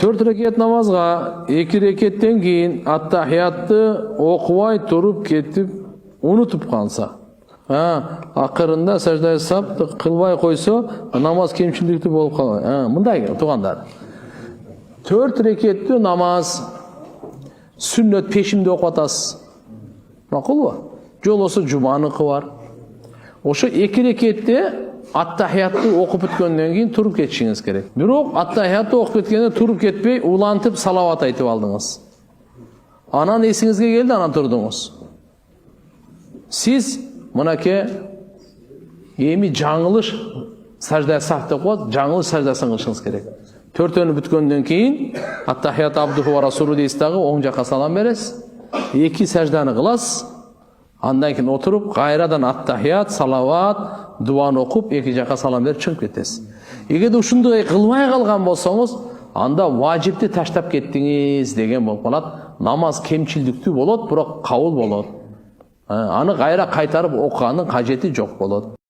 4 rekat namazga 2 rekаттен кейін аттахиятты оқыбай тұрып кетіп унутуп қалса, ақырында сәждә жасап қылбай қойса, намаз кемшілікті болып қалады. Мындай туғандар. 4 рекатты намаз сүннет пешімде оқып атасыз. Мақұл ба? Жолысы жұманыкі бар. Ошо 2 рекатте аттахиятты оқып біткеннен кейін тұрып кетишиңиз керек. Бирок аттахиятты оқып кеткенде тұрып кетпей, улантып салават айтып алдыңыз. Анан есіңізге келді, анан тұрдыңыз. Сиз мынаке эми жаңылыш сажда сахты қойып, жаңылыш саждасын кылышыңыз керек. 4-өнү бүткөндөн кийин аттахият абдуху ва расулу дейсиз дагы оң жакка салам бересиз. 2 сажданы кыласыз. Андан кейін отырып, қайрадан аттахият, салават, дуан оқып, 2 жаққа салам беріп шығып кетесіз. Егер ушундай кылбай калган болсоңуз, анда важипти таштап кеттиңиз деген болуп калат. Намаз кемчилдиктүү болот, бирок кабыл болот. Аны кайра кайтарып окуганын кажети жок болот.